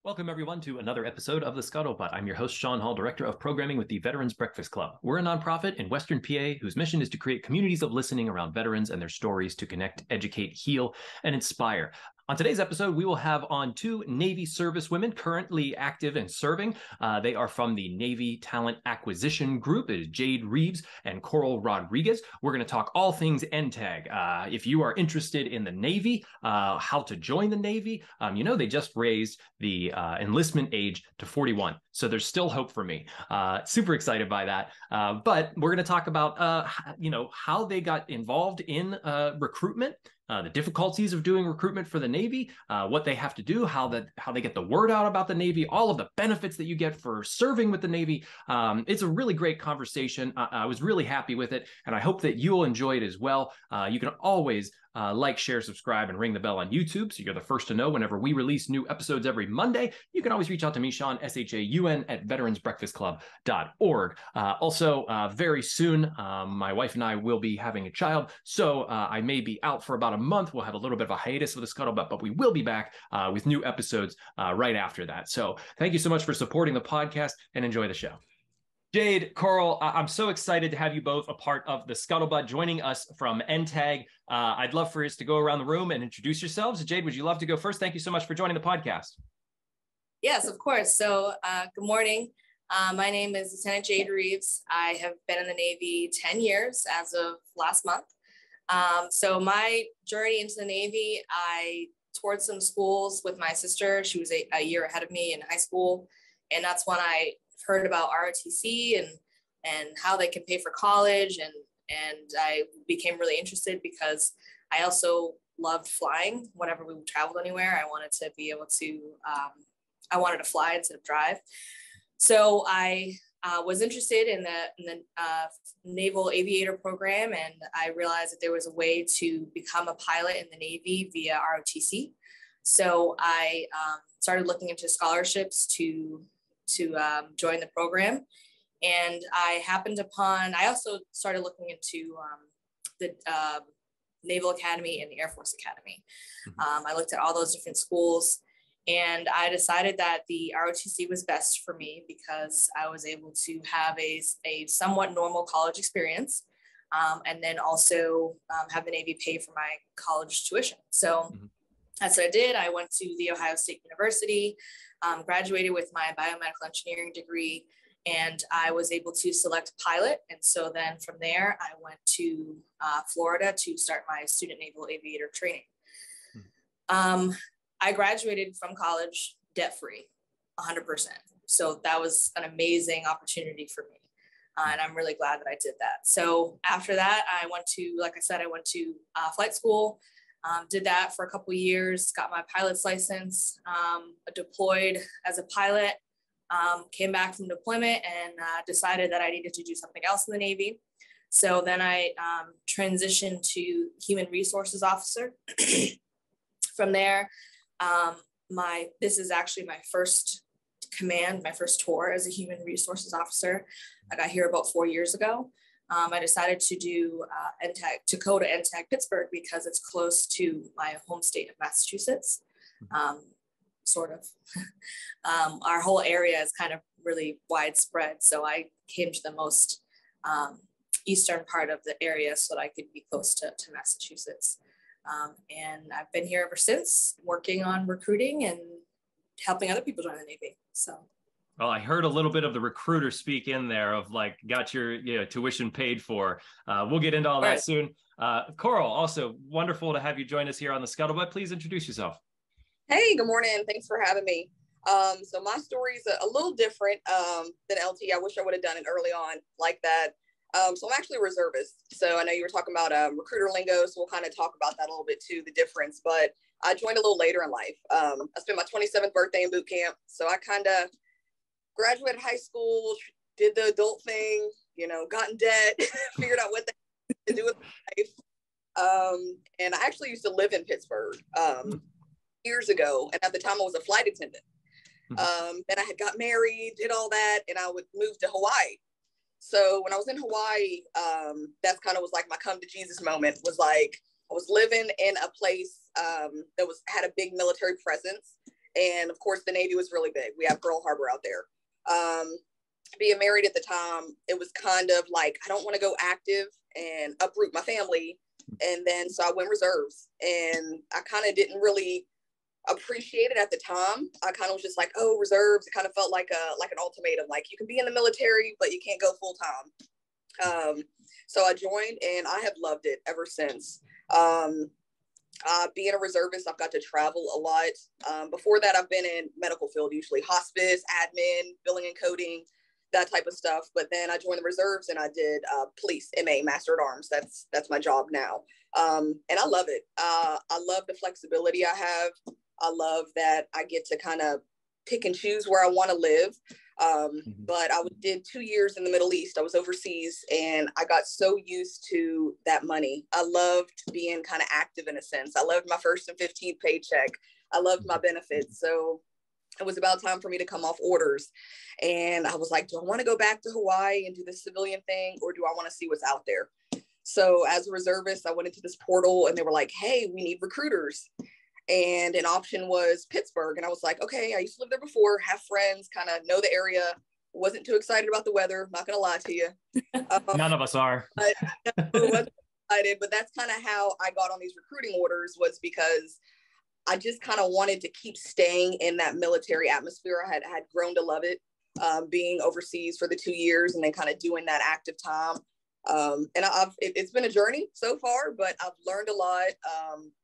Welcome, everyone, to another episode of the Scuttlebutt. I'm your host, Sean Hall, Director of Programming with the Veterans Breakfast Club. We're a nonprofit in Western PA whose mission is to create communities of listening around veterans and their stories to connect, educate, heal, and inspire. On today's episode, we will have on two Navy service women currently active and serving. They are from the Navy Talent Acquisition Group. It is Jade Reeves and Coral Rodriguez. We're going to talk all things NTAG. If you are interested in the Navy, how to join the Navy, they just raised the enlistment age to 41. So there's still hope for me. Super excited by that. But we're going to talk about, how they got involved in recruitment. The difficulties of doing recruitment for the Navy, what they have to do, how they get the word out about the Navy, all of the benefits that you get for serving with the Navy. It's a really great conversation. I was really happy with it, and I hope that you'll enjoy it as well. You can always like, share, subscribe, and ring the bell on YouTube so you're the first to know whenever we release new episodes every Monday. You can always reach out to me, Sean, SHAUN, at veteransbreakfastclub.org. Also, very soon, my wife and I will be having a child, so I may be out for about a month. We'll have a little bit of a hiatus of the Scuttlebutt, but we will be back with new episodes right after that. So thank you so much for supporting the podcast, and enjoy the show. Jade, Coral, I'm so excited to have you both a part of the Scuttlebutt, joining us from NTAG. I'd love for us to go around the room and introduce yourselves. Jade, would you love to go first? Thank you so much for joining the podcast. Yes, of course. So good morning. My name is Lieutenant Jade Reeves. I have been in the Navy 10 years as of last month. So my journey into the Navy, I toured some schools with my sister. She was a year ahead of me in high school. And that's when I heard about ROTC and how they can pay for college. And I became really interested because I also loved flying. Whenever we traveled anywhere, I wanted to be able to, I wanted to fly instead of drive. So I was interested in the Naval Aviator program, and I realized that there was a way to become a pilot in the Navy via ROTC. So I started looking into scholarships to join the program. And I also started looking into the Naval Academy and the Air Force Academy. I looked at all those different schools, and I decided that the ROTC was best for me because I was able to have a somewhat normal college experience, and then also have the Navy pay for my college tuition. So that's what I did. I went to The Ohio State University, graduated with my biomedical engineering degree, and I was able to select pilot. And so then from there, I went to Florida to start my student naval aviator training. I graduated from college debt-free, 100%. So that was an amazing opportunity for me. And I'm really glad that I did that. So after that, I went to flight school, did that for a couple of years, got my pilot's license, deployed as a pilot, came back from deployment and decided that I needed to do something else in the Navy. So then I transitioned to human resources officer. From there, this is actually my first command, my first tour as a human resources officer. I got here about 4 years ago. I decided to do to go to NTAG Pittsburgh because it's close to my home state of Massachusetts, sort of. Our whole area is kind of really widespread. So I came to the most eastern part of the area so that I could be close to Massachusetts. And I've been here ever since, working on recruiting and helping other people join the Navy. So. Well, I heard a little bit of the recruiter speak in there of like, got your tuition paid for. We'll get into all that soon. Coral, also wonderful to have you join us here on the Scuttlebutt. Please introduce yourself. Hey, good morning. Thanks for having me. So my story is a little different than LT. I wish I would have done it early on like that. So I'm actually a reservist. So I know you were talking about recruiter lingo, so we'll kind of talk about that a little bit too, the difference. But I joined a little later in life. I spent my 27th birthday in boot camp. So I kind of graduated high school, did the adult thing, got in debt, figured out what to do with life. And I actually used to live in Pittsburgh years ago. And at the time I was a flight attendant. Then I had got married, did all that, and I would move to Hawaii. So when I was in Hawaii, that's kind of was like my come to Jesus moment. Was like I was living in a place that had a big military presence, And of course, the Navy was really big. We have Pearl Harbor out there. Being married at the time, it was kind of like, I don't want to go active and uproot my family. And then, so I went reserves, and I kind of didn't really appreciate it at the time. I kind of was just like, oh, reserves. It kind of felt like an ultimatum. Like, you can be in the military, but you can't go full time. So I joined, and I have loved it ever since. Being a reservist, I've got to travel a lot. Before that, I've been in medical field, usually hospice, admin, billing and coding, that type of stuff. But then I joined the reserves, and I did police, MA, Master at Arms. That's my job now. And I love it. I love the flexibility I have. I love that I get to kind of pick and choose where I want to live. But I did 2 years in the Middle East. I was overseas, and I got so used to that money. I loved being kind of active in a sense. I loved my first and 15th paycheck. I loved my benefits. So it was about time for me to come off orders. And I was like, do I want to go back to Hawaii and do the civilian thing, or do I want to see what's out there? So as a reservist, I went into this portal, and they were like, hey, we need recruiters. And an option was Pittsburgh. And I was like, okay, I used to live there before, have friends, kind of know the area. Wasn't too excited about the weather. Not going to lie to you. None of us are. But, wasn't excited, but that's kind of how I got on these recruiting orders, was because I just kind of wanted to keep staying in that military atmosphere. I had grown to love it, being overseas for the 2 years and then kind of doing that active time. And it's been a journey so far, but I've learned a lot,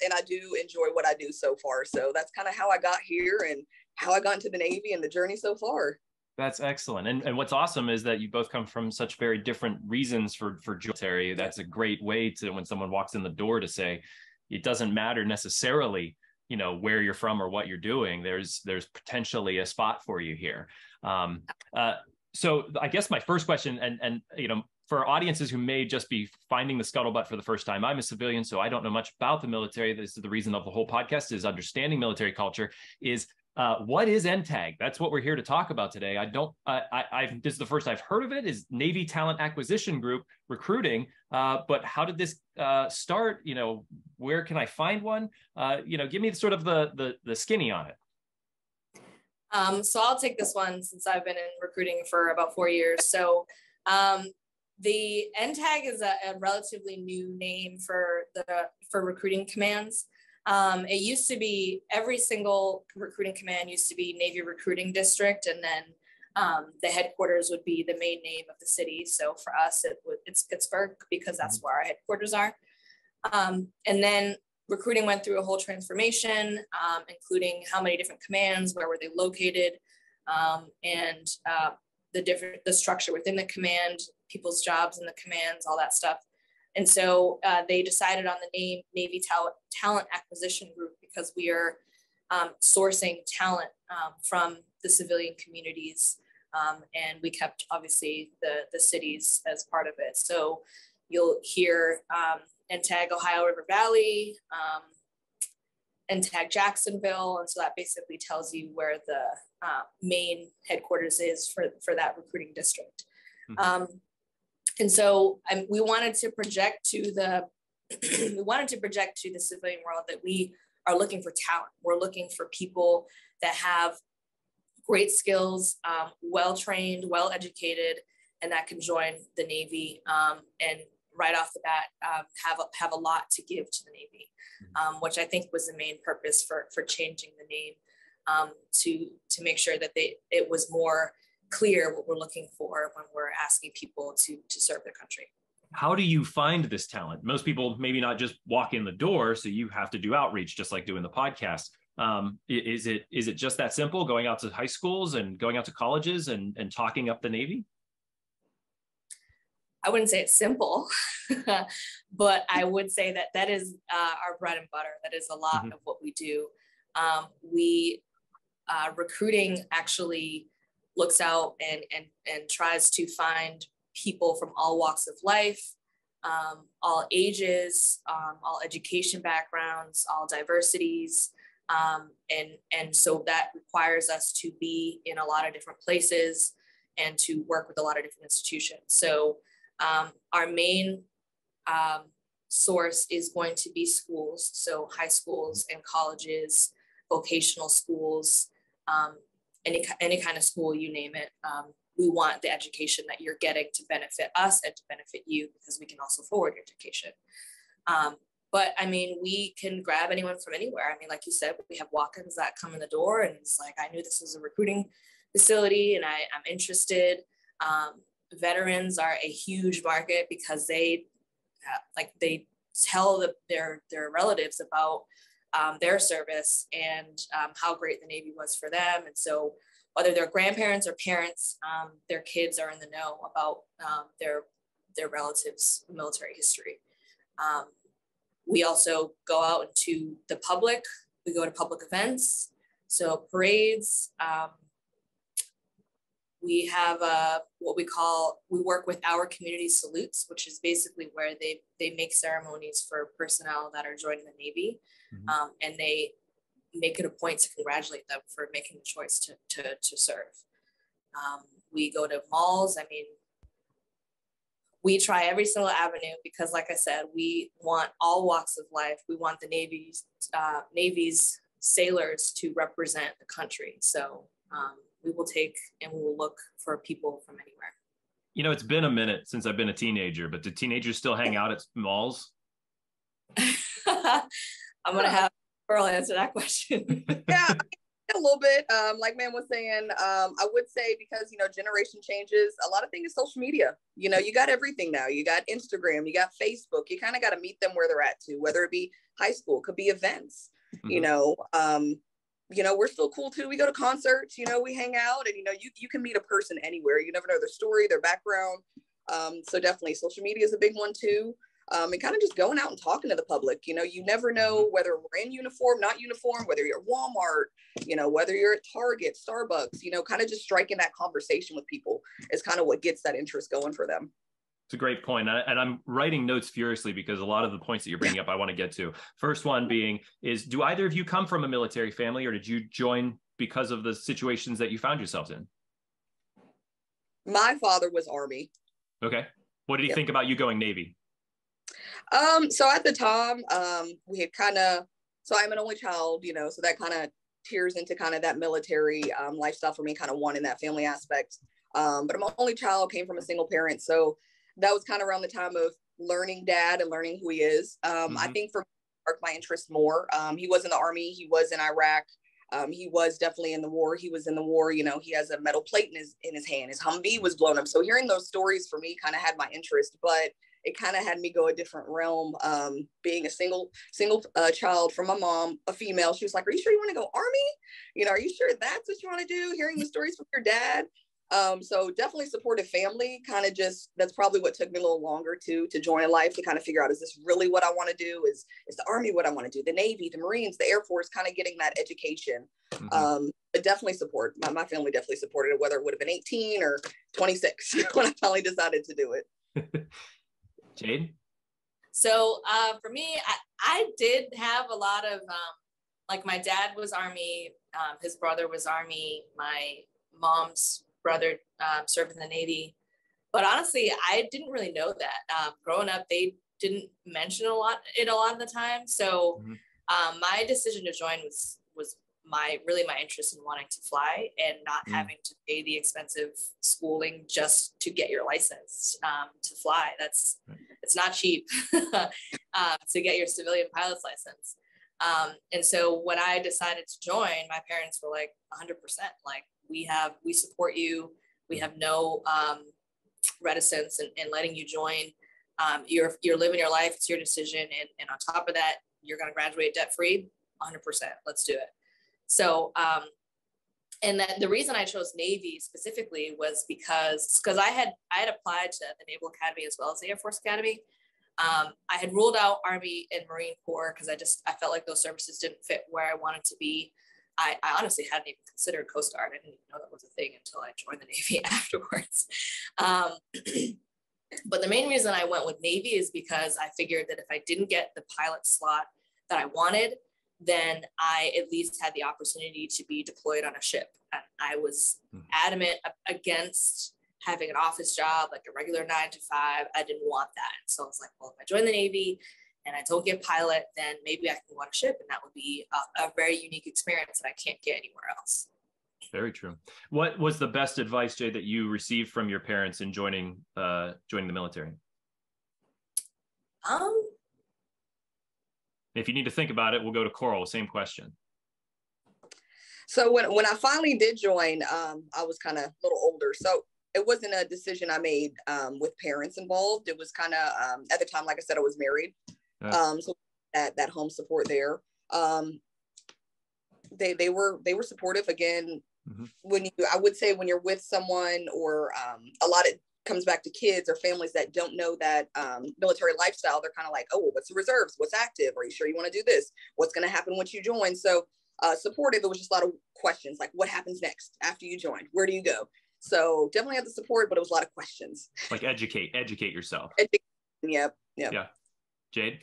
and I do enjoy what I do so far. So that's kind of how I got here and how I got into the Navy and the journey so far. That's excellent. And what's awesome is that you both come from such very different reasons for military. That's a great way to, when someone walks in the door, to say, it doesn't matter necessarily, where you're from or what you're doing. There's potentially a spot for you here. So I guess my first question, and for audiences who may just be finding the Scuttlebutt for the first time, I'm a civilian, so I don't know much about the military. This is the reason of the whole podcast, is understanding military culture. Is what is NTAG? That's what we're here to talk about today. This is the first I've heard of it, is Navy Talent Acquisition Group recruiting. But how did this start? Where can I find one? Give me sort of the skinny on it. So I'll take this one since I've been in recruiting for about 4 years. So the NTAG is a relatively new name for recruiting commands. It used to be, every single recruiting command used to be Navy Recruiting District, and then the headquarters would be the main name of the city. So for us, it's Pittsburgh, because that's where our headquarters are. And then recruiting went through a whole transformation, including how many different commands, where were they located, and the structure within the command, people's jobs in the commands, all that stuff. And so they decided on the name Navy Talent Acquisition Group, because we are sourcing talent from the civilian communities, and we kept obviously the cities as part of it. So you'll hear NTAG Ohio River Valley, NTAG Jacksonville, and so that basically tells you where the main headquarters is for that recruiting district. Mm-hmm. And so we wanted to project to the civilian world that we are looking for talent. We're looking for people that have great skills, well-trained, well-educated, and that can join the Navy, and right off the bat have a lot to give to the Navy, which I think was the main purpose for changing the name, to make sure that it was more clear what we're looking for when we're asking people to serve their country. How do you find this talent? Most people maybe not just walk in the door, so you have to do outreach, just like doing the podcast. Is it just that simple, going out to high schools and going out to colleges and talking up the Navy? I wouldn't say it's simple, but I would say that is our bread and butter. That is a lot of what we do. Recruiting actually looks out and tries to find people from all walks of life, all ages, all education backgrounds, all diversities. And so that requires us to be in a lot of different places and to work with a lot of different institutions. So our main source is going to be schools, so high schools and colleges, vocational schools, any kind of school, you name it. We want the education that you're getting to benefit us and to benefit you, because we can also forward your education. But I mean, we can grab anyone from anywhere. I mean, like you said, we have walk-ins that come in the door, and it's like, I knew this was a recruiting facility and I'm interested. Veterans are a huge market because they tell their relatives about their service and how great the Navy was for them. And so whether they're grandparents or parents, their kids are in the know about their relatives' military history. We also go out into the public. We go to public events, so parades. We have we work with our community salutes, which is basically where they make ceremonies for personnel that are joining the Navy, and they make it a point to congratulate them for making the choice to serve. We go to malls. I mean, we try every single avenue because, like I said, we want all walks of life. We want the Navy's sailors to represent the country. So we will take and we will look for people from anywhere. You know, it's been a minute since I've been a teenager, but do teenagers still hang out at malls? I'm going to have Pearl answer that question. Yeah, a little bit. Like man was saying, I would say because, generation changes, a lot of things is social media. You got everything now. You got Instagram, you got Facebook. You kind of got to meet them where they're at too, whether it be high school, could be events, we're still cool too. We go to concerts, we hang out, and, you can meet a person anywhere. You never know their story, their background. So definitely social media is a big one too. And kind of just going out and talking to the public. You never know whether we're in uniform, not uniform, whether you're at Walmart, whether you're at Target, Starbucks, kind of just striking that conversation with people is kind of what gets that interest going for them. It's a great point. And I'm writing notes furiously because a lot of the points that you're bringing up, I want to get to. First one being is, do either of you come from a military family, or did you join because of the situations that you found yourselves in? My father was Army. Okay. What did he think about you going Navy? So at the time, we had so I'm an only child, so that kind of tears into kind of that military lifestyle for me, kind of wanting that family aspect. But I'm an only child, came from a single parent. So that was kind of around the time of learning dad and learning who he is. I think for me, sparked my interest more. He was in the Army. He was in Iraq. He was definitely in the war. He was in the war. He has a metal plate in his hand. His Humvee was blown up. So hearing those stories for me kind of had my interest, but it kind of had me go a different realm. Being a single child from my mom, a female, she was like, "Are you sure you want to go Army? Are you sure that's what you want to do?" Hearing the stories from your dad. So definitely supportive family, kind of just, that's probably what took me a little longer to join a life, to kind of figure out, is this really what I want to do? Is the Army what I want to do? The Navy, the Marines, the Air Force, kind of getting that education. But definitely support. My family definitely supported it, whether it would have been 18 or 26 when I finally decided to do it. Jade? So for me, I did have a lot of, like my dad was Army, his brother was Army, my mom's brother served in the Navy. But honestly, I didn't really know that. Growing up, they didn't mention a lot of the time. So my decision to join was my interest in wanting to fly and not having to pay the expensive schooling just to get your license to fly. It's not cheap to get your civilian pilot's license. And so when I decided to join, my parents were like 100%, like, we support you. We have no reticence in letting you join. You're living your life. It's your decision. And on top of that, you're going to graduate debt-free. 100%. Let's do it. So, and then the reason I chose Navy specifically was because I had applied to the Naval Academy as well as the Air Force Academy. I had ruled out Army and Marine Corps because I felt like those services didn't fit where I wanted to be. I honestly hadn't even considered Coast Guard. I didn't even know that was a thing until I joined the Navy afterwards. But the main reason I went with Navy is because I figured that if I didn't get the pilot slot that I wanted, then I at least had the opportunity to be deployed on a ship. And I was adamant against having an office job, like a regular 9 to 5. I didn't want that. So I was like, well, if I join the Navy and I don't get pilot, then maybe I can go on a ship, and that would be a very unique experience that I can't get anywhere else. Very true. What was the best advice, Jay, that you received from your parents in joining the military? If you need to think about it, we'll go to Coral. Same question. So when I finally did join, I was kind of a little older. So it wasn't a decision I made with parents involved. It was kind of, at the time, like I said, I was married. So that home support there. They were supportive. Again, I would say when you're with someone, or a lot of comes back to kids or families that don't know that military lifestyle, they're kind of like, oh, well, what's the reserves? What's active? Are you sure you want to do this? What's going to happen once you join? So supportive. There was just a lot of questions, like what happens next after you join? Where do you go? So definitely had the support, but it was a lot of questions. Like educate yourself. Yep. Yeah. Jade?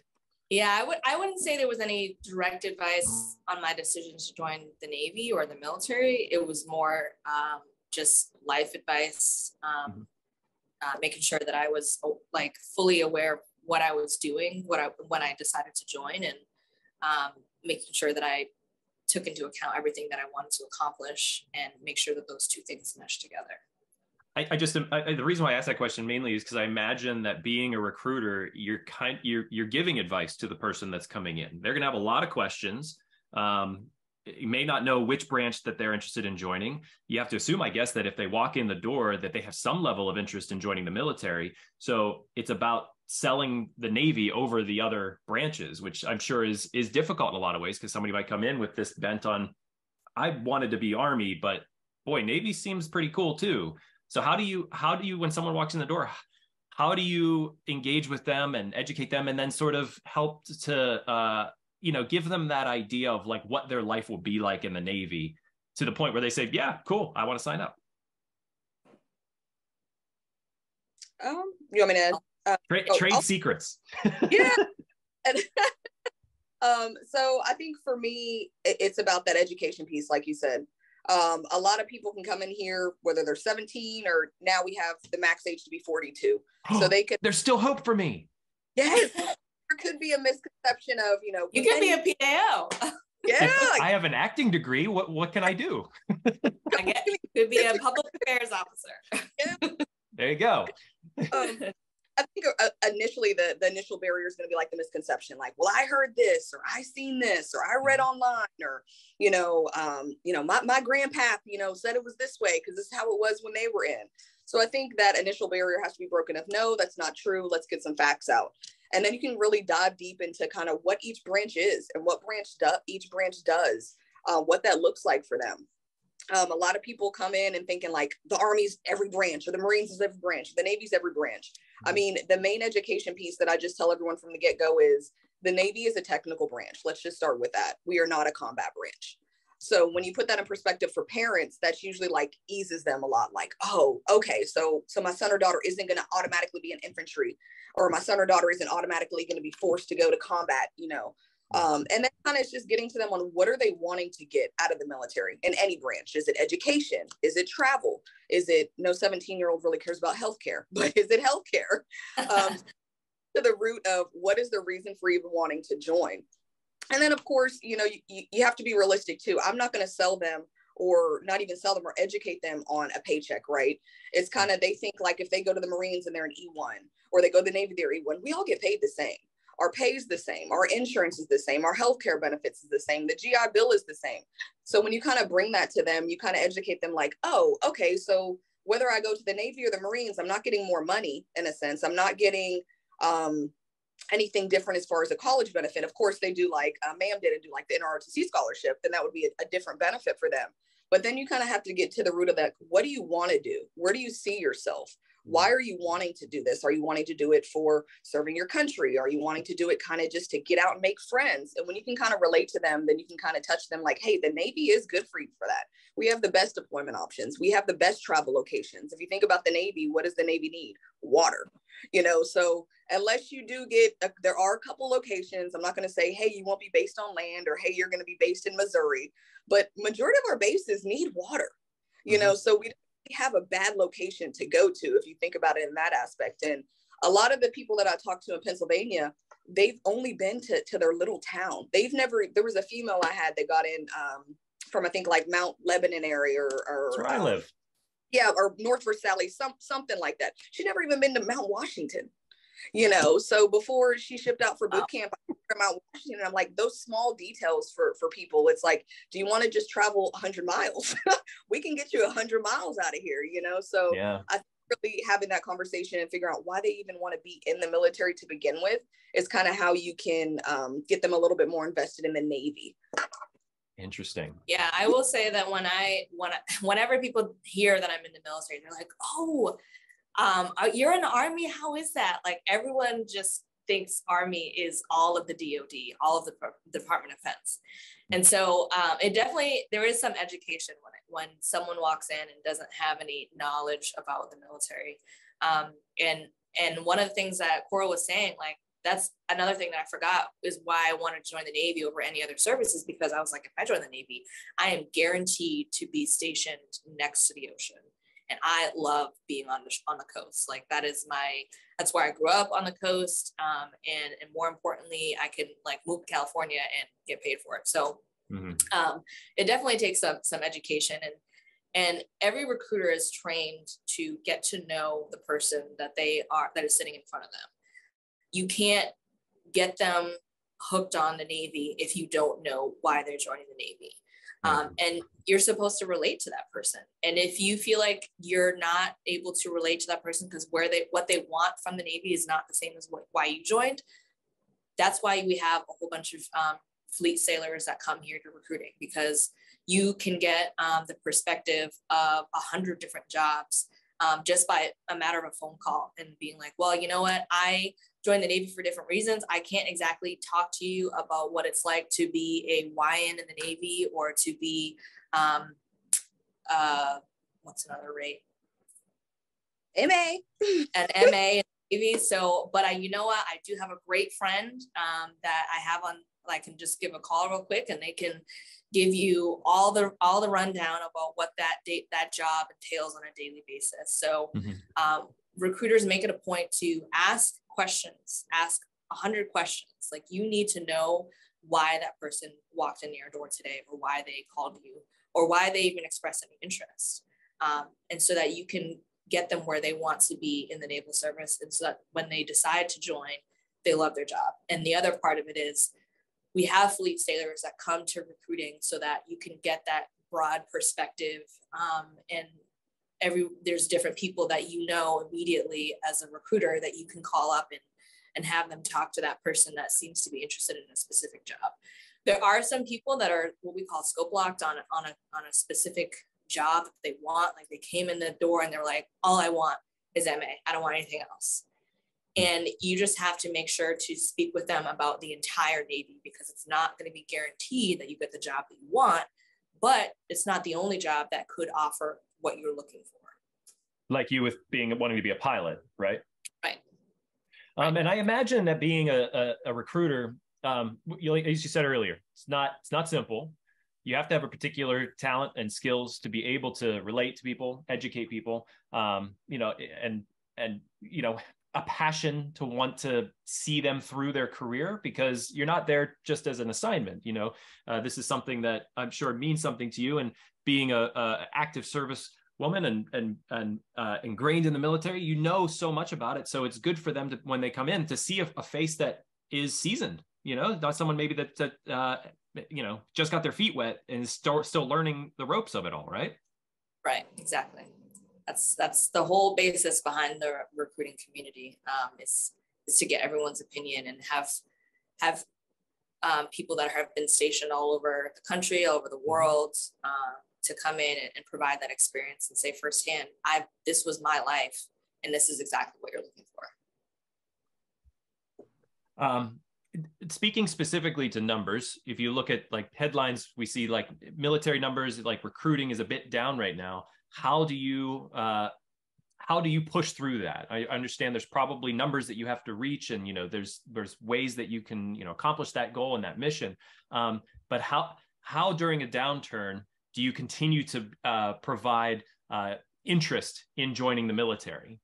Yeah, I wouldn't say there was any direct advice on my decision to join the Navy or the military. It was more just life advice, making sure that I was like fully aware of what I was doing, when I decided to join, and making sure that I took into account everything that I wanted to accomplish and make sure that those two things mesh together. The reason why I asked that question mainly is because I imagine that being a recruiter, you're giving advice to the person that's coming in. They're going to have a lot of questions. You may not know which branch that they're interested in joining. You have to assume, I guess, that if they walk in the door, that they have some level of interest in joining the military. So it's about selling the Navy over the other branches, which I'm sure is difficult in a lot of ways, because somebody might come in with this bent on, I wanted to be Army, but boy, Navy seems pretty cool too. So how do you, when someone walks in the door, how do you engage with them and educate them, and then sort of help to, give them that idea of like what their life will be like in the Navy, to the point where they say, yeah, cool, I want to sign up? You want me to trade secrets? Yeah. So I think for me, it's about that education piece, like you said. A lot of people can come in here, whether they're 17 or now we have the max age to be 42. So they could. There's still hope for me. Yes. There could be a misconception of, you could be a PAO. Yeah. I have an acting degree. What can I do? You could be a public affairs officer. Yeah. There you go. I think initially the initial barrier is going to be like the misconception, like, well, I heard this, or I seen this, or I read online, or, my grandpap, said it was this way because this is how it was when they were in. So I think that initial barrier has to be broken of, no, that's not true. Let's get some facts out. And then you can really dive deep into kind of what each branch is and what each branch does, what that looks like for them. A lot of people come in and thinking like the Army's every branch, or the Marines is every branch, the Navy's every branch. I mean, the main education piece that I just tell everyone from the get-go is the Navy is a technical branch. Let's just start with that. We are not a combat branch. So when you put that in perspective for parents, that's usually like eases them a lot. Like, oh, okay, so my son or daughter isn't going to automatically be in infantry, or my son or daughter isn't automatically going to be forced to go to combat, and then kind of just getting to them on what are they wanting to get out of the military in any branch. Is it education? Is it travel? Is it, no 17-year-old really cares about healthcare, but is it healthcare? To the root of what is the reason for even wanting to join? And then, of course, you have to be realistic too. I'm not going to sell them, or not even sell them or educate them on a paycheck, right? It's kind of, they think like if they go to the Marines and they're an E1, or they go to the Navy, they're E1, we all get paid the same. Our pay is the same. Our insurance is the same. Our healthcare benefits is the same. The GI Bill is the same. So when you kind of bring that to them, you kind of educate them like, oh, okay, so whether I go to the Navy or the Marines, I'm not getting more money in a sense. I'm not getting anything different as far as a college benefit. Of course, they do like ma'am didn't do like the NROTC scholarship, then that would be a different benefit for them. But then you kind of have to get to the root of that. What do you want to do? Where do you see yourself? Why are you wanting to do this? Are you wanting to do it for serving your country? Are you wanting to do it kind of just to get out and make friends? And when you can kind of relate to them, then you can kind of touch them like, hey, the Navy is good for you for that. We have the best deployment options. We have the best travel locations. If you think about the Navy, what does the Navy need? Water. So unless you do there are a couple locations. I'm not going to say, hey, you won't be based on land, or hey, you're going to be based in Missouri, but majority of our bases need water, so we have a bad location to go to if you think about it in that aspect. And A lot of the people that I talked to in Pennsylvania, they've only been to their little town. They've never, there was a female I had that got in from, I think, like Mount Lebanon area or That's where I live. Yeah, or North Versailles, something like that. She'd never even been to Mount Washington, you know. So before she shipped out for boot camp, I took her to Mount Washington, and I'm like, those small details for people. It's like, do you want to just travel 100 miles? We can get you 100 miles out of here, you know. So Yeah. I think really having that conversation and figure out why they even want to be in the military to begin with is kind of how you can get them a little bit more invested in the Navy. Interesting. Yeah, I will say that whenever people hear that I'm in the military, they're like, "Oh, you're in the Army? How is that?" Like, everyone just thinks Army is all of the DoD, all of the Department of Defense, and so it definitely, there is some education when someone walks in and doesn't have any knowledge about the military, and one of the things that Cora was saying, like, that's another thing that I forgot, is why I wanted to join the Navy over any other services, because I was like, if I join the Navy, I am guaranteed to be stationed next to the ocean. And I love being on the coast. Like, that's where I grew up, on the coast. And more importantly, I can like move to California and get paid for it. So it definitely takes some education, and every recruiter is trained to get to know the person that is sitting in front of them. You can't get them hooked on the Navy if you don't know why they're joining the Navy. And you're supposed to relate to that person. And if you feel like you're not able to relate to that person because what they want from the Navy is not the same as why you joined, that's why we have a whole bunch of fleet sailors that come here to recruiting, because you can get the perspective of 100 different jobs just by a matter of a phone call and being like, well, you know what, I joined the Navy for different reasons. I can't exactly talk to you about what it's like to be a YN in the Navy, or to be, what's another rate? MA. An MA in the Navy. So, but you know what? I do have a great friend that I have on, I can just give a call real quick, and they can give you all the rundown about what that job entails on a daily basis. So recruiters make it a point to ask questions, ask 100 questions. Like, you need to know why that person walked in your door today, or why they called you, or why they even expressed any interest. And so that you can get them where they want to be in the naval service. And so that when they decide to join, they love their job. And the other part of it is, we have fleet sailors that come to recruiting so that you can get that broad perspective. And there's different people that you know immediately as a recruiter that you can call up and have them talk to that person that seems to be interested in a specific job. There are some people that are what we call scope locked on a specific job that they want. Like, they came in the door and they're like, all I want is MA. I don't want anything else. And you just have to make sure to speak with them about the entire Navy, because it's not going to be guaranteed that you get the job that you want, but it's not the only job that could offer what you're looking for. Like you with wanting to be a pilot, right? Right. And I imagine that being a recruiter, as you said earlier, it's not simple. You have to have a particular talent and skills to be able to relate to people, educate people, and a passion to want to see them through their career, because you're not there just as an assignment. This is something that I'm sure means something to you, and being a active service woman and ingrained in the military, so much about it. So it's good for them to, when they come in, to see a face that is seasoned, not someone maybe that just got their feet wet and is still learning the ropes of it all, right? Right, exactly. That's the whole basis behind the recruiting community, is to get everyone's opinion and have people that have been stationed all over the country, all over the world, to come in and provide that experience and say firsthand, this was my life, and this is exactly what you're looking for. Speaking specifically to numbers, if you look at like headlines, we see like military numbers, like recruiting is a bit down right now. How do you push through that? I understand there's probably numbers that you have to reach, and there's ways that you can accomplish that goal and that mission. But how during a downturn do you continue to provide interest in joining the military?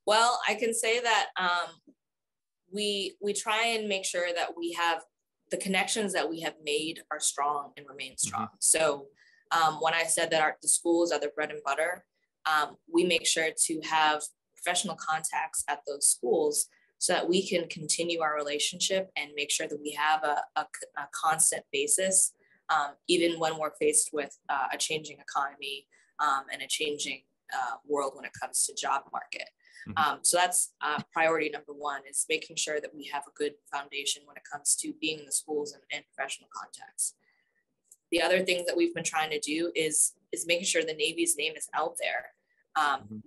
Well, I can say that we try and make sure that we have the connections that we have made are strong and remain strong. Mm-hmm. So when I said that the schools are the bread and butter, we make sure to have professional contacts at those schools so that we can continue our relationship and make sure that we have a constant basis, even when we're faced with a changing economy and a changing world when it comes to job market. Mm-hmm. So that's priority number one, is making sure that we have a good foundation when it comes to being in the schools and professional contacts. The other thing that we've been trying to do is making sure the Navy's name is out there.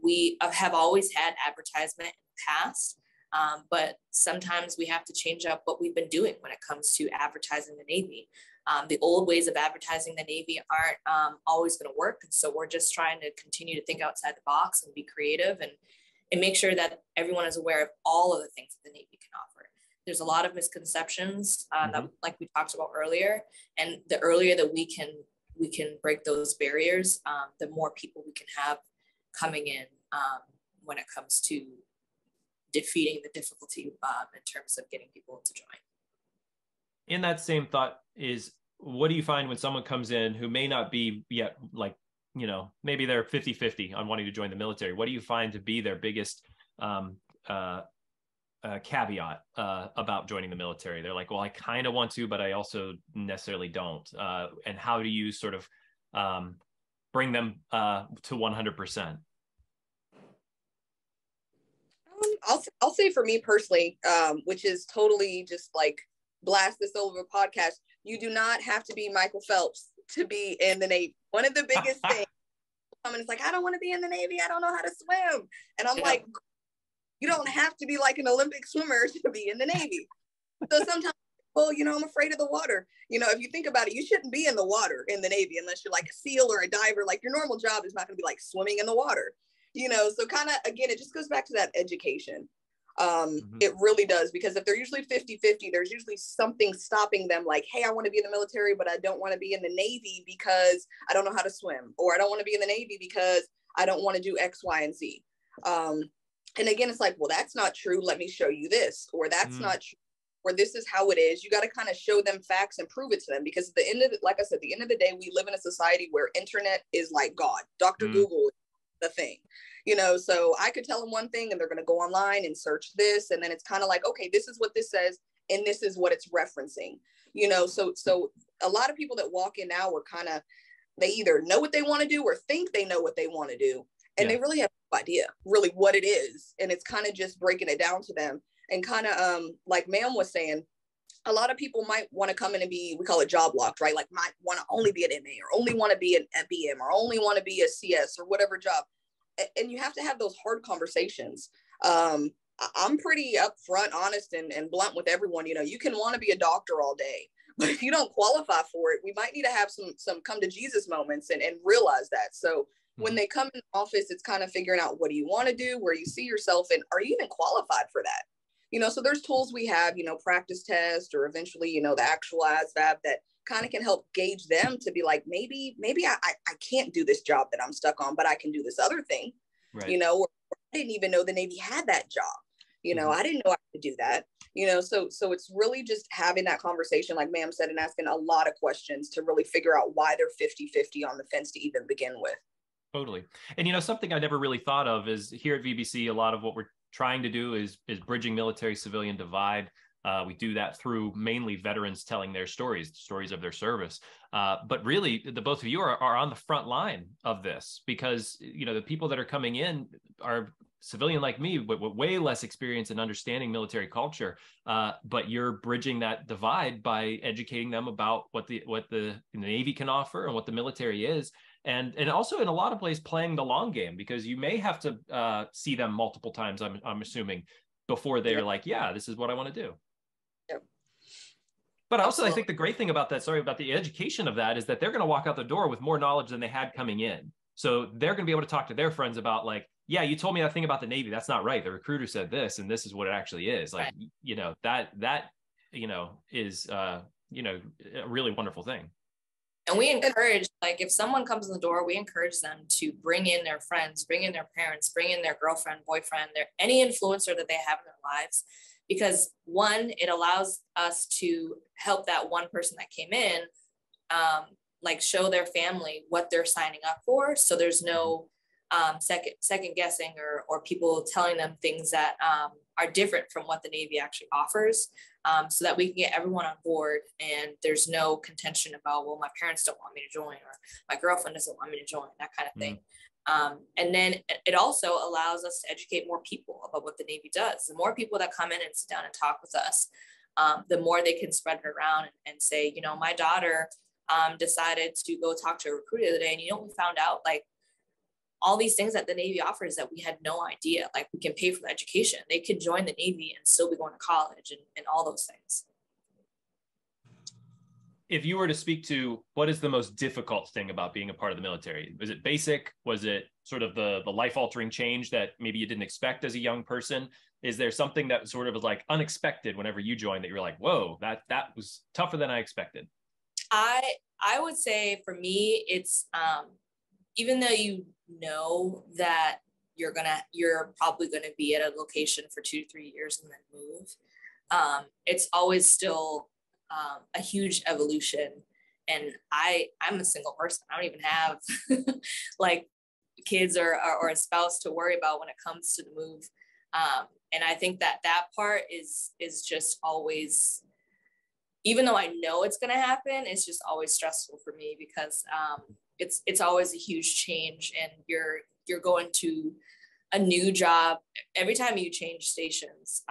We have always had advertisement in the past, but sometimes we have to change up what we've been doing when it comes to advertising the Navy. The old ways of advertising the Navy aren't always going to work. And so we're just trying to continue to think outside the box and be creative and make sure that everyone is aware of all of the things that the Navy can offer. There's a lot of misconceptions that, like we talked about earlier, and the earlier that we can break those barriers, the more people we can have coming in when it comes to defeating the difficulty in terms of getting people to join. In that same thought is, what do you find when someone comes in who may not be yet, like, you know, maybe they're 50-50 on wanting to join the military? What do you find to be their biggest caveat about joining the military? They're like, well, I kind of want to, but I also necessarily don't. And how do you sort of bring them to 100%? I'll say for me personally, which is totally just like blast this over a podcast, you do not have to be Michael Phelps to be in the Navy. One of the biggest things, it's like, I don't want to be in the Navy, I don't know how to swim. And I'm like, you don't have to be like an Olympic swimmer to be in the Navy. So sometimes, well, you know, I'm afraid of the water. You know, if you think about it, you shouldn't be in the water in the Navy unless you're like a SEAL or a diver. Like, your normal job is not going to be like swimming in the water. You know, so kind of, again, it just goes back to that education. It really does, because if they're usually 50-50, there's usually something stopping them, like, hey, I want to be in the military, but I don't want to be in the Navy because I don't know how to swim, or I don't want to be in the Navy because I don't want to do X, Y, and Z. And again, it's like, well, that's not true. Let me show you this, or that's not true, or this is how it is. You got to kind of show them facts and prove it to them, because at the end of it, like I said, at the end of the day, we live in a society where internet is like God. Dr. Google is the thing. You know, so I could tell them one thing and they're going to go online and search this. And then it's kind of like, okay, this is what this says, and this is what it's referencing, you know? So a lot of people that walk in now are kind of, they either know what they want to do or think they know what they want to do. And they really have no idea really what it is. And it's kind of just breaking it down to them. And kind of like Ma'am was saying, a lot of people might want to come in and be, we call it job locked, right? Like, might want to only be an MA, or only want to be an BM, or only want to be a CS, or whatever job. And you have to have those hard conversations. I'm pretty upfront, honest, and blunt with everyone. You know, you can want to be a doctor all day, but if you don't qualify for it, we might need to have some come to Jesus moments and realize that. So when they come in the office, it's kind of figuring out, what do you want to do, where you see yourself, and are you even qualified for that? You know, so there's tools we have, you know, practice test, or eventually, you know, the actual ASVAB, that kind of can help gauge them to be like, maybe I can't do this job that I'm stuck on, but I can do this other thing, you know, or I didn't even know the Navy had that job. You know, I didn't know I could do that, you know, so it's really just having that conversation, like Ma'am said, and asking a lot of questions to really figure out why they're 50-50 on the fence to even begin with. Totally. And, you know, something I never really thought of is, here at VBC, a lot of what we're trying to do is bridging military-civilian divide. We do that through mainly veterans telling their stories of their service. But really, the both of you are on the front line of this, because, you know, the people that are coming in are civilian like me, with way less experience in understanding military culture. But you're bridging that divide by educating them about what the Navy can offer and what the military is. And also, in a lot of places, playing the long game, because you may have to see them multiple times, I'm assuming, before they're like, yeah, this is what I want to do. But also, I think the great thing about that, about the education of that, is that they're going to walk out the door with more knowledge than they had coming in. So they're going to be able to talk to their friends about, like, yeah, you told me that thing about the Navy. That's not right. The recruiter said this, and this is what it actually is. Like, you know, that, you know, is, you know, a really wonderful thing. And we encourage, like, if someone comes in the door, we encourage them to bring in their friends, bring in their parents, bring in their girlfriend, boyfriend, any influencer that they have in their lives. Because one, it allows us to help that one person that came in, like, show their family what they're signing up for. So there's no second guessing or people telling them things that are different from what the Navy actually offers, so that we can get everyone on board and there's no contention about, well, my parents don't want me to join, or my girlfriend doesn't want me to join, that kind of thing. And then it also allows us to educate more people about what the Navy does. The more people that come in and sit down and talk with us, the more they can spread it around and say, you know, my daughter decided to go talk to a recruiter the other day, and, you know, we found out, like, all these things that the Navy offers that we had no idea. Like, we can pay for the education. They could join the Navy and still be going to college and all those things. If you were to speak to what is the most difficult thing about being a part of the military, was it basic? Was it sort of the life-altering change that maybe you didn't expect as a young person? Is there something that sort of was like unexpected whenever you joined that you were like, whoa, that was tougher than I expected? I would say for me, it's even though you know that you're probably gonna be at a location for 2 to 3 years and then move, it's always still a huge evolution. And I'm a single person. I don't even have like kids or a spouse to worry about when it comes to the move. And I think that part is just always, even though I know it's going to happen, it's just always stressful for me, because it's always a huge change, and you're going to a new job. Every time you change stations,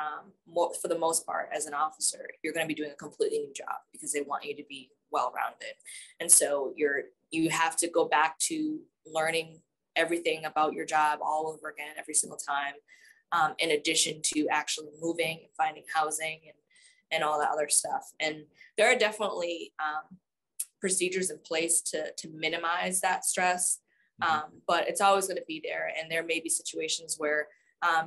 for the most part, as an officer, you're going to be doing a completely new job because they want you to be well-rounded. And so you have to go back to learning everything about your job all over again every single time, in addition to actually moving and finding housing and all that other stuff. And there are definitely procedures in place to minimize that stress. But it's always going to be there. And there may be situations where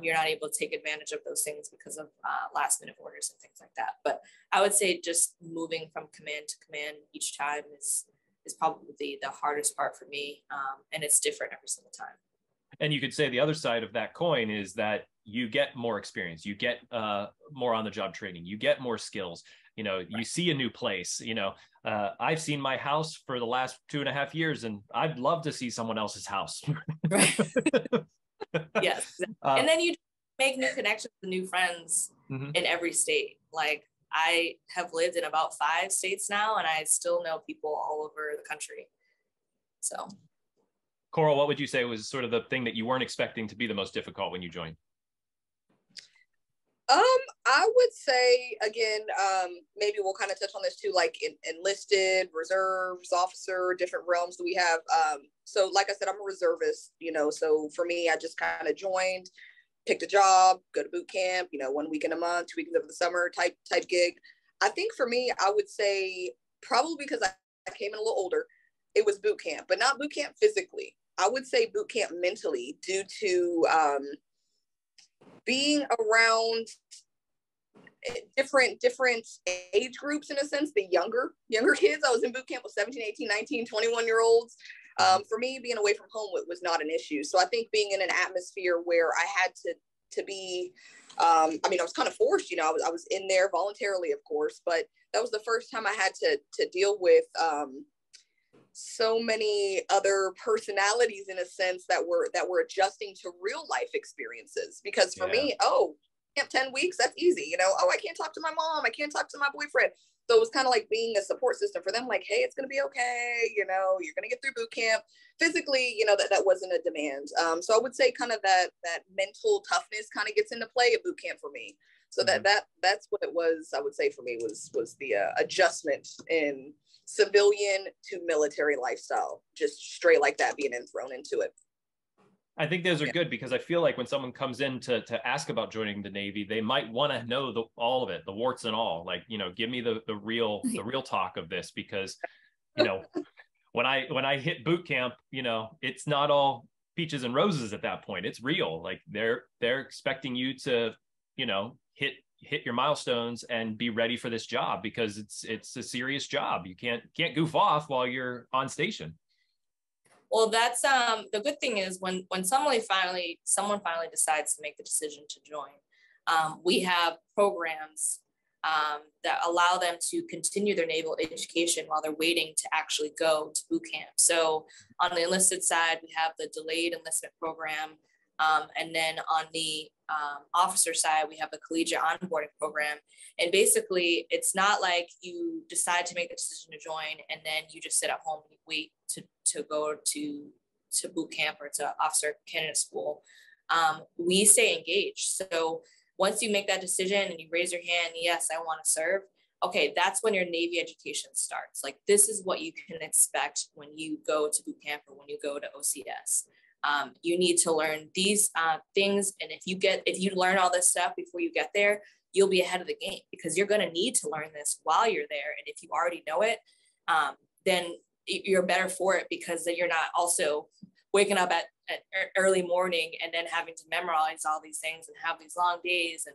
you're not able to take advantage of those things because of last minute orders and things like that. But I would say just moving from command to command each time is probably the hardest part for me. And it's different every single time. And you could say the other side of that coin is that you get more experience, you get more on the job training, you get more skills. You know, you see a new place. You know, I've seen my house for the last 2.5 years, and I'd love to see someone else's house. Right. Yes. And then you make new connections and new friends in every state. Like, I have lived in about 5 states now, and I still know people all over the country. So, Coral, what would you say was sort of the thing that you weren't expecting to be the most difficult when you joined? I would say, again, maybe we'll kind of touch on this too, like enlisted, reserves, officer, different realms that we have. So like I said, I'm a reservist, you know, so for me, I just kind of joined, picked a job, go to boot camp, you know, 1 week in a month, 2 weeks over the summer type gig. I think for me, I would say probably because I came in a little older, it was boot camp, but not boot camp physically. I would say boot camp mentally, due to being around different age groups, in a sense. The younger kids, I was in boot camp with 17, 18, 19, 21-year-olds. For me, being away from home was not an issue. So I think being in an atmosphere where I had to be, I mean, I was kind of forced, you know, I was in there voluntarily, of course, but that was the first time I had to deal with so many other personalities, in a sense, that were adjusting to real life experiences. Because for me, 10 weeks, that's easy, you know. Oh, I can't talk to my mom, I can't talk to my boyfriend. So it was kind of like being a support system for them, like, hey, it's going to be okay, you know, you're going to get through boot camp. Physically, you know, that wasn't a demand. So I would say kind of that mental toughness kind of gets into play at boot camp for me. So that's what it was. I would say for me was the adjustment in civilian to military lifestyle, just straight like that, being thrown into it. I think those are good, because I feel like when someone comes in to ask about joining the Navy, they might want to know all of it, the warts and all. Like, you know, give me the real talk of this, because, you know, when I hit boot camp, you know, it's not all peaches and roses at that point. It's real. Like, they're expecting you to, you know, hit hit your milestones and be ready for this job, because it's a serious job. You can't goof off while you're on station. Well, that's the good thing is when someone finally decides to make the decision to join, we have programs that allow them to continue their naval education while they're waiting to actually go to boot camp. So on the enlisted side, we have the delayed enlistment program. And then on the officer side, we have the collegiate onboarding program. And basically, it's not like you decide to make the decision to join and then you just sit at home and you wait to go to boot camp or to officer candidate school. We stay engaged. So once you make that decision and you raise your hand, yes, I want to serve. Okay, that's when your Navy education starts. Like, this is what you can expect when you go to boot camp or when you go to OCS. You need to learn these things. And if you learn all this stuff before you get there, you'll be ahead of the game, because you're going to need to learn this while you're there. And if you already know it, then you're better for it, because then you're not also waking up at early morning and then having to memorize all these things and have these long days. And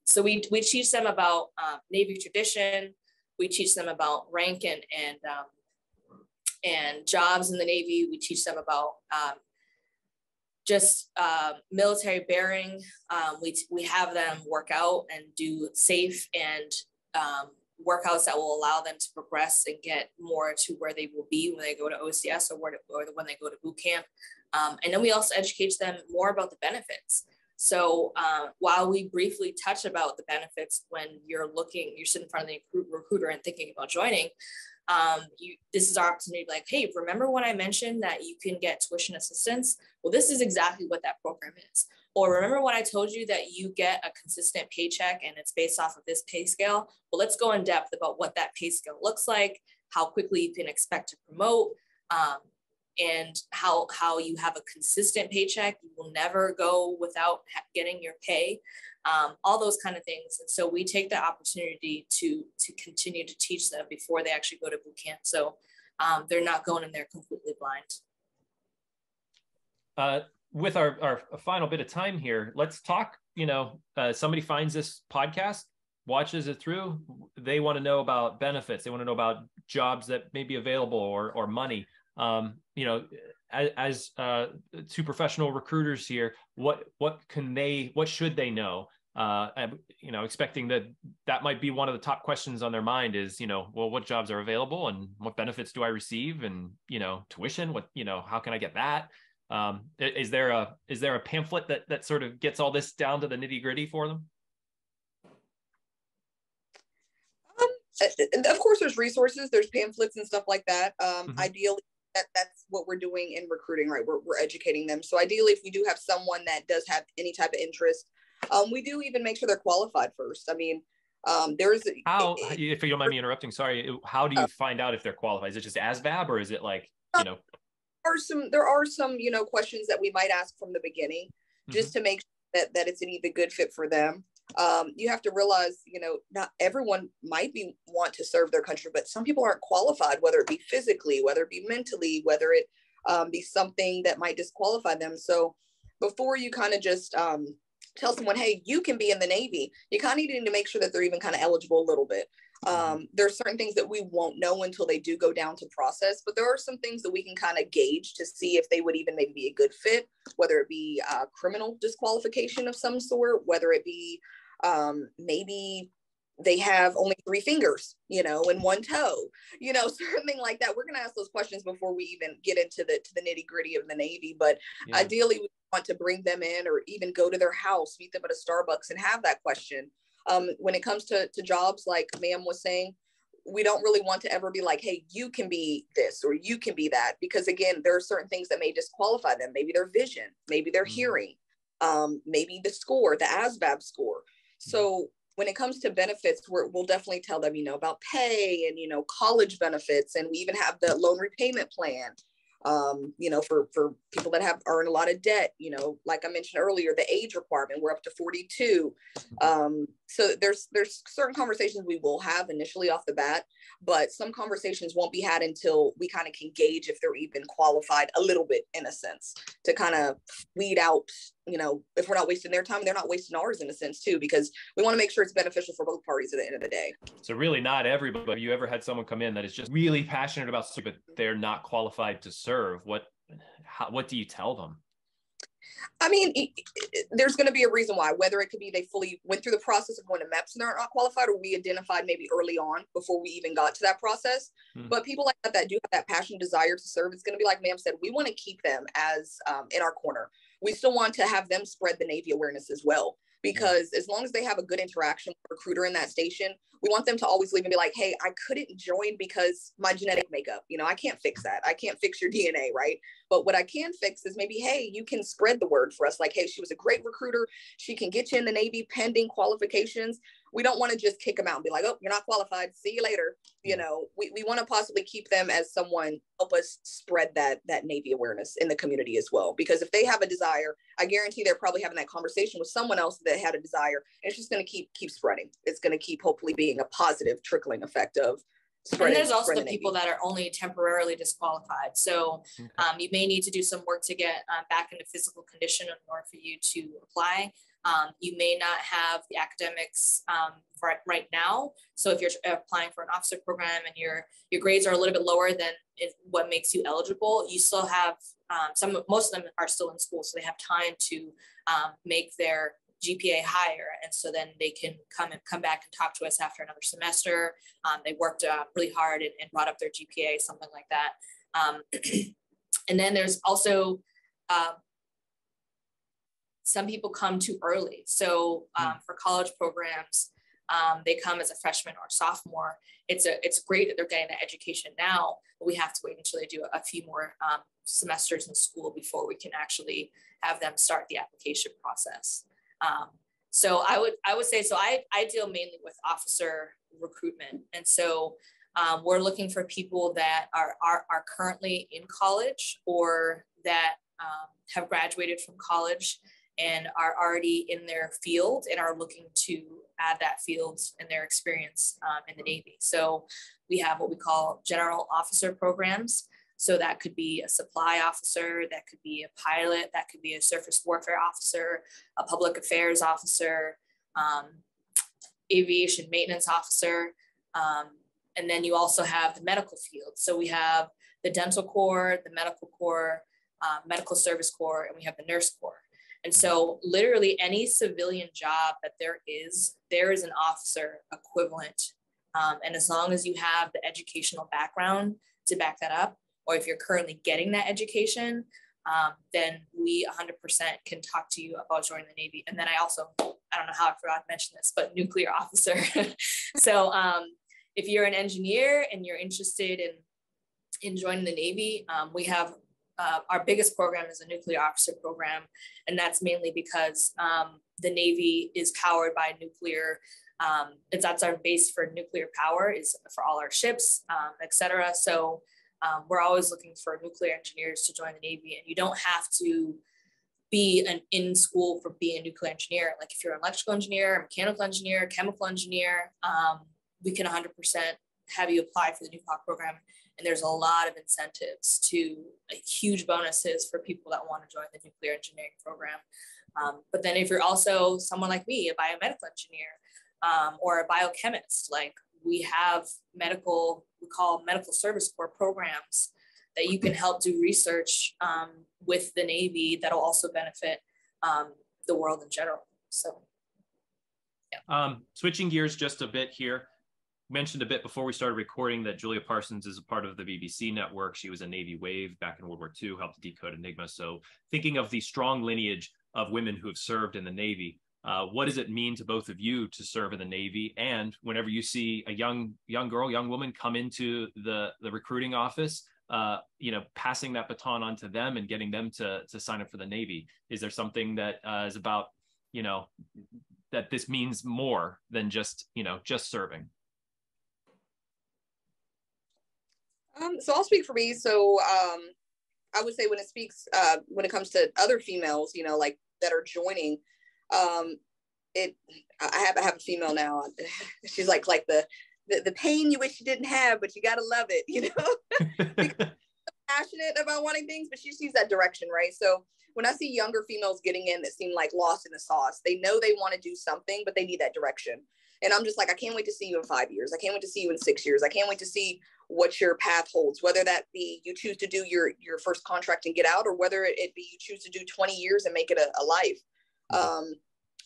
so we teach them about Navy tradition. We teach them about rank and jobs in the Navy. We teach them about just military bearing. We have them work out and do safe and workouts that will allow them to progress and get more to where they will be when they go to OCS or when they go to boot camp. And then we also educate them more about the benefits. So while we briefly touch about the benefits when you're sitting in front of the recruiter and thinking about joining, this is our opportunity to be like, hey, remember when I mentioned that you can get tuition assistance? Well, this is exactly what that program is. Or remember when I told you that you get a consistent paycheck and it's based off of this pay scale? Well, let's go in depth about what that pay scale looks like, how quickly you can expect to promote, and how you have a consistent paycheck. You will never go without getting your pay, all those kind of things. And so we take the opportunity to continue to teach them before they actually go to boot camp. So they're not going in there completely blind. With our final bit of time here, let's talk, somebody finds this podcast, watches it through, they want to know about benefits. They want to know about jobs that may be available or money. As two professional recruiters here, what should they know? Expecting that might be one of the top questions on their mind is, well, what jobs are available and what benefits do I receive? And, tuition, how can I get that? Is there a pamphlet that sort of gets all this down to the nitty gritty for them? Of course, there's resources, there's pamphlets and stuff like that. Mm-hmm. Ideally, that's what we're doing in recruiting, right? We're educating them. So ideally, if we do have someone that does have any type of interest, we do even make sure they're qualified first. I mean, if you don't mind me interrupting, sorry, how do you find out if they're qualified? Is it just ASVAB, or is it like, There are some, questions that we might ask from the beginning, just mm-hmm. to make sure that it's a good fit for them. You have to realize, not everyone might want to serve their country, but some people aren't qualified, whether it be physically, whether it be mentally, whether it be something that might disqualify them. So before you kind of just tell someone, hey, you can be in the Navy, you kind of need to make sure that they're even kind of eligible a little bit. There's certain things that we won't know until they do go down to process, but there are some things that we can kind of gauge to see if they would even maybe be a good fit, whether it be criminal disqualification of some sort, whether it be maybe they have only 3 fingers, and 1 toe, something like that. We're going to ask those questions before we even get into the nitty gritty of the Navy. But ideally, we want to bring them in or even go to their house, meet them at a Starbucks and have that question. When it comes to jobs, like ma'am was saying, we don't really want to ever be like, hey, you can be this or you can be that, because again, there are certain things that may disqualify them. Maybe their vision, maybe their hearing, maybe the score, the ASVAB score. So when it comes to benefits, we'll definitely tell them, about pay and, college benefits. And we even have the loan repayment plan, for people that are in a lot of debt, like I mentioned earlier, the age requirement, we're up to 42. So there's certain conversations we will have initially off the bat, but some conversations won't be had until we kind of can gauge if they're even qualified a little bit, in a sense, to kind of weed out, if we're not wasting their time, they're not wasting ours in a sense too, because we want to make sure it's beneficial for both parties at the end of the day. So really not everybody. Have you ever had someone come in that is just really passionate about serving, but they're not qualified to serve? What do you tell them? I mean, there's going to be a reason why, whether it could be they fully went through the process of going to MEPS and they're not qualified, or we identified maybe early on before we even got to that process. But people like that do have that passion, desire to serve, it's going to be like ma'am said, we want to keep them as in our corner. We still want to have them spread the Navy awareness as well, because as long as they have a good interaction with a recruiter in that station, we want them to always leave and be like, hey, I couldn't join because my genetic makeup, I can't fix that. I can't fix your DNA, right? But what I can fix is maybe, hey, you can spread the word for us. Like, hey, she was a great recruiter. She can get you in the Navy pending qualifications. We don't want to just kick them out and be like, oh, you're not qualified. See you later. We want to possibly keep them as someone, help us spread that Navy awareness in the community as well. Because if they have a desire, I guarantee they're probably having that conversation with someone else that had a desire. And it's just going to keep spreading. It's going to keep hopefully being a positive trickling effect of spreading. And there's also the people that are only temporarily disqualified. So you may need to do some work to get back into physical condition in order for you to apply. You may not have the academics right now. So if you're applying for an officer program and your grades are a little bit lower than what makes you eligible, you still have most of them are still in school, so they have time to make their GPA higher, and so then they can come back and talk to us after another semester. They worked really hard and brought up their GPA, something like that. And then there's also some people come too early. So for college programs, they come as a freshman or sophomore. It's great that they're getting the education now, but we have to wait until they do a few more semesters in school before we can actually have them start the application process. So I would say, so I deal mainly with officer recruitment. And so we're looking for people that are currently in college or that have graduated from college and are already in their field and are looking to add that field and their experience in the Navy. So we have what we call general officer programs. So that could be a supply officer, that could be a pilot, that could be a surface warfare officer, a public affairs officer, aviation maintenance officer. And then you also have the medical field. So we have the dental corps, the medical corps, medical service corps, and we have the nurse corps. And so literally any civilian job that there is an officer equivalent. And as long as you have the educational background to back that up, or if you're currently getting that education, then we 100% can talk to you about joining the Navy. And then I don't know how I forgot to mention this, but nuclear officer. So if you're an engineer and you're interested in joining the Navy, we have our biggest program is a nuclear officer program. And that's mainly because the Navy is powered by nuclear. That's our base for nuclear power, is for all our ships, et cetera. So we're always looking for nuclear engineers to join the Navy, and you don't have to be in school for being a nuclear engineer. Like if you're an electrical engineer, a mechanical engineer, chemical engineer, we can 100% have you apply for the NUPOC program. And there's a lot of incentives to huge bonuses for people that want to join the nuclear engineering program. But then if you're also someone like me, a biomedical engineer or a biochemist, like we have we call medical service corps programs that you can help do research with the Navy that'll also benefit the world in general. So, yeah. Switching gears just a bit here. Mentioned a bit before we started recording that Julia Parsons is a part of the BBC network. She was a Navy Wave back in World War II, helped decode Enigma. So thinking of the strong lineage of women who have served in the Navy, what does it mean to both of you to serve in the Navy? And whenever you see a young woman come into the recruiting office, passing that baton on to them and getting them to sign up for the Navy, is there something that is about, that this means more than just serving? So I'll speak for me. So I would say when it comes to other females, like that are joining, I have a female now. She's like the pain you wish you didn't have, but you got to love it, passionate about wanting things, but she sees that direction, right? So when I see younger females getting in that seem like lost in the sauce, they know they want to do something, but they need that direction. And I'm just like, I can't wait to see you in 5 years. I can't wait to see you in 6 years. I can't wait to see what your path holds, whether that be you choose to do your first contract and get out, or whether it be you choose to do 20 years and make it a life.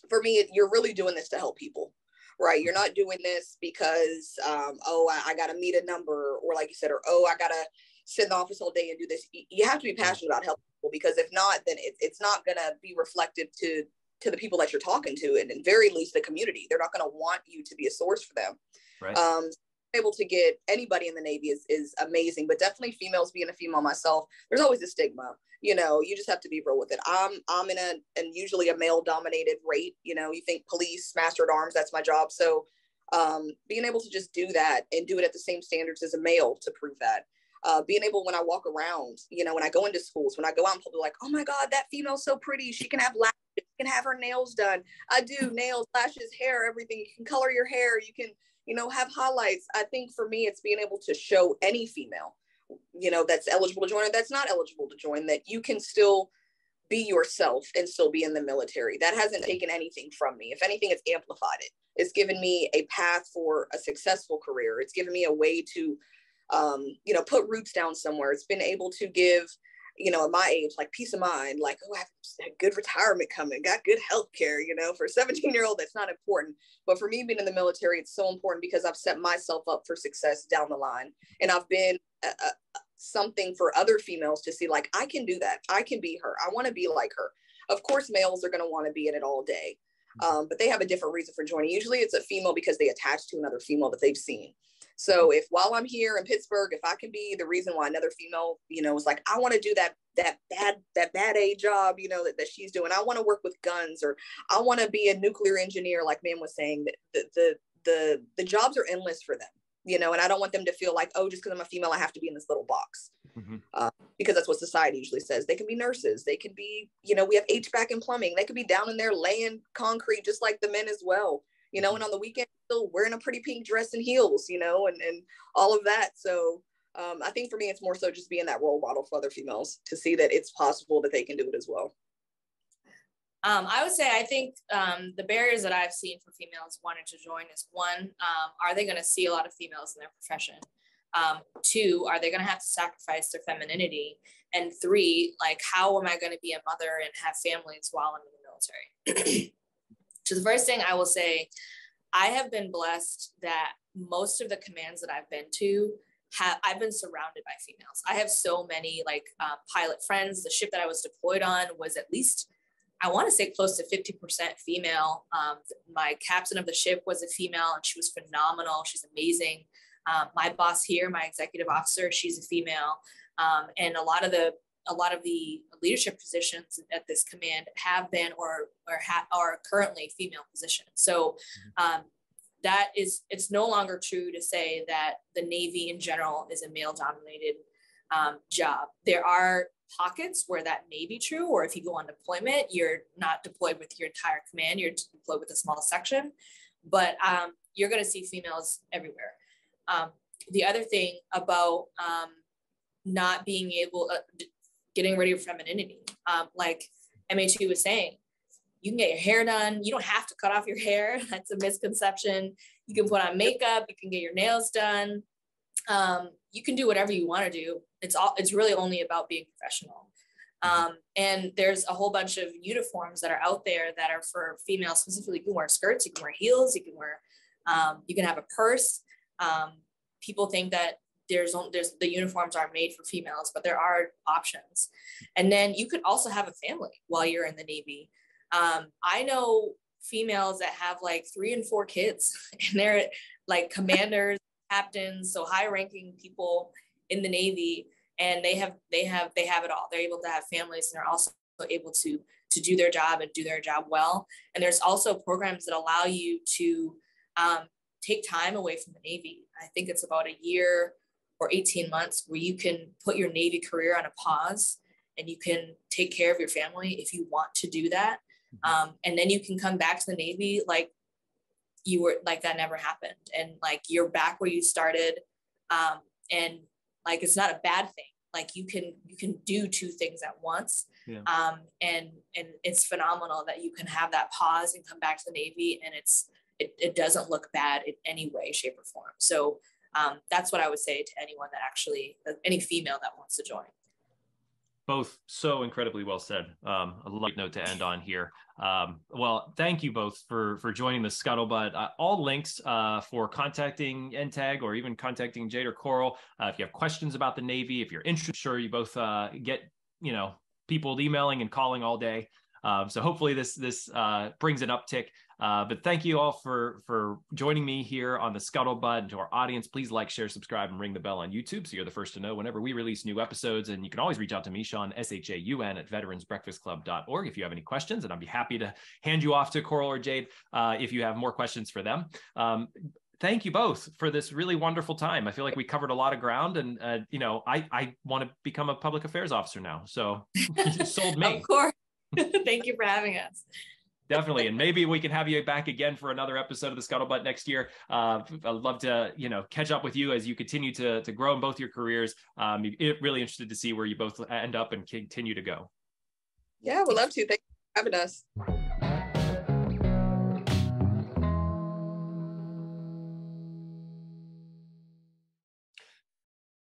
For me, you're really doing this to help people, right? You're not doing this because, I got to meet a number, or like you said, or, I got to sit in the office all day and do this. You have to be passionate about helping people, because if not, then it's not going to be reflective to the people that you're talking to, and in very least the community. They're not going to want you to be a source for them. Right. Able to get anybody in the Navy is amazing, but definitely females, being a female myself, there's always a stigma. You just have to be real with it. I'm in and usually a male dominated rate. You think police, master at arms, that's my job. So being able to just do that and do it at the same standards as a male to prove that. Being able, when I walk around, when I go into schools, when I go out in public, like, oh my God, that female's so pretty. She can have lashes, she can have her nails done. I do nails, lashes, hair, everything. You can color your hair. You can, have highlights. I think for me, it's being able to show any female, that's eligible to join or that's not eligible to join, that you can still be yourself and still be in the military. That hasn't taken anything from me. If anything, it's amplified it. It's given me a path for a successful career. It's given me a way to, put roots down somewhere. It's been able to give, at my age, like peace of mind, like, I have a good retirement coming, got good health care, for a 17-year-old, that's not important. But for me, being in the military, it's so important because I've set myself up for success down the line. And I've been something for other females to see, like, I can do that. I can be her. I want to be like her. Of course, males are going to want to be in it all day. But they have a different reason for joining. Usually it's a female because they attach to another female that they've seen. So if while I'm here in Pittsburgh, if I can be the reason why another female, is like, I want to do that bad A job, that she's doing. I want to work with guns, or I want to be a nuclear engineer, like Ma'am was saying, the jobs are endless for them, and I don't want them to feel like, oh, just because I'm a female, I have to be in this little box. Because that's what society usually says. They can be nurses. They can be, we have HVAC and plumbing. They could be down in there laying concrete just like the men as well, and on the weekend still wearing a pretty pink dress and heels, and all of that. So I think for me, it's more so just being that role model for other females to see that it's possible that they can do it as well. I would say, I think the barriers that I've seen for females wanting to join is, one, are they going to see a lot of females in their profession? 2, are they going to have to sacrifice their femininity? And 3, like, how am I going to be a mother and have families while I'm in the military? So the first thing I will say, I have been blessed that most of the commands that I've been to, I've been surrounded by females. I have so many pilot friends. The ship that I was deployed on was at least, I want to say, close to 50% female. My captain of the ship was a female, and she was phenomenal. She's amazing. My boss here, my executive officer, she's a female. And a lot of the leadership positions at this command have been or are currently female positions. So it's no longer true to say that the Navy in general is a male dominated job. There are pockets where that may be true, or if you go on deployment, you're not deployed with your entire command, you're deployed with a small section, but you're going to see females everywhere. The other thing about not being able, getting rid of your femininity, like MH2 was saying, you can get your hair done. You don't have to cut off your hair. That's a misconception. You can put on makeup. You can get your nails done. You can do whatever you want to do. It's really only about being professional. And there's a whole bunch of uniforms that are out there that are for females specifically. You can wear skirts, you can wear heels, you can have a purse. People think that there's the uniforms are made for females, but there are options. And then you could also have a family while you're in the Navy. I know females that have like 3 and 4 kids, and they're like commanders, captains, so high-ranking people in the Navy, and they have it all. They're able to have families, and they're also able to do their job and do their job well. And there's also programs that allow you to take time away from the Navy. I think it's about a year or 18 months where you can put your Navy career on a pause, and you can take care of your family if you want to do that. And then you can come back to the Navy like you were, like that never happened. And like you're back where you started. And like, it's not a bad thing. like you can do two things at once. Yeah. And it's phenomenal that you can have that pause and come back to the Navy, and it doesn't look bad in any way, shape, or form. So that's what I would say to anyone that actually, any female that wants to join. Both so incredibly well said. A light note to end on here. Well, thank you both for joining the Scuttlebutt. All links for contacting NTAG or even contacting Jade or Coral. If you have questions about the Navy, if you're interested, sure you both get people emailing and calling all day. So hopefully this brings an uptick. But thank you all for joining me here on the Scuttlebutt. And to our audience, please like, share, subscribe, and ring the bell on YouTube so you're the first to know whenever we release new episodes. And you can always reach out to me, Sean, SHAUN, at veteransbreakfastclub.org if you have any questions. And I'd be happy to hand you off to Coral or Jade if you have more questions for them. Thank you both for this really wonderful time. I feel like we covered a lot of ground, and I want to become a public affairs officer now. So you sold me. Of course. Thank you for having us. Definitely. And maybe we can have you back again for another episode of the Scuttlebutt next year. I'd love to, catch up with you as you continue to grow in both your careers. Really interested to see where you both end up and continue to go. Yeah, we'd love to. Thanks for having us.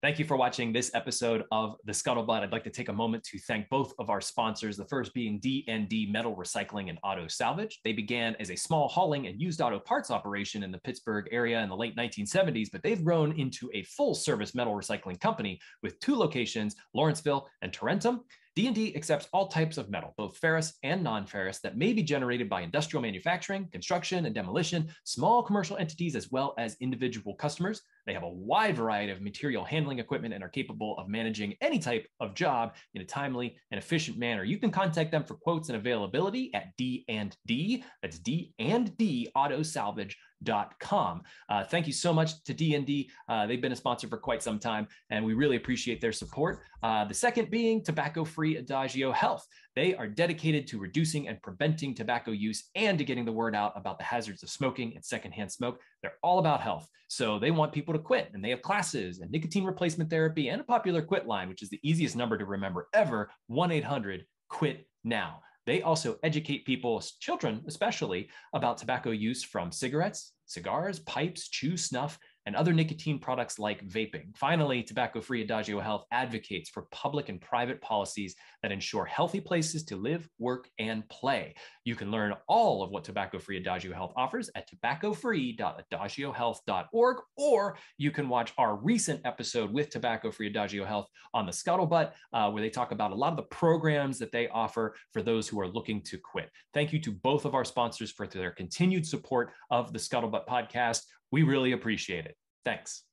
Thank you for watching this episode of The Scuttlebutt. I'd like to take a moment to thank both of our sponsors, the first being D&D Metal Recycling and Auto Salvage. They began as a small hauling and used auto parts operation in the Pittsburgh area in the late 1970s, but they've grown into a full-service metal recycling company with 2 locations, Lawrenceville and Tarentum. D&D accepts all types of metal, both ferrous and non-ferrous, that may be generated by industrial manufacturing, construction, and demolition, small commercial entities, as well as individual customers. They have a wide variety of material handling equipment and are capable of managing any type of job in a timely and efficient manner. You can contact them for quotes and availability at D&D. That's D&D autosalvage.com. Thank you so much to D&D. They've been a sponsor for quite some time, and we really appreciate their support. The second being tobacco-free Adagio Health. They are dedicated to reducing and preventing tobacco use and to getting the word out about the hazards of smoking and secondhand smoke. They're all about health. So they want people to quit, and they have classes and nicotine replacement therapy and a popular quit line, which is the easiest number to remember ever, 1-800-QUIT-NOW. They also educate people, children especially, about tobacco use from cigarettes, cigars, pipes, chew, snuff, and other nicotine products like vaping. Finally, tobacco-free Adagio Health advocates for public and private policies that ensure healthy places to live, work, and play. You can learn all of what tobacco-free Adagio Health offers at tobaccofree.adagiohealth.org, or you can watch our recent episode with tobacco-free Adagio Health on the Scuttlebutt, where they talk about a lot of the programs that they offer for those who are looking to quit. Thank you to both of our sponsors for their continued support of the Scuttlebutt podcast. We really appreciate it. Thanks.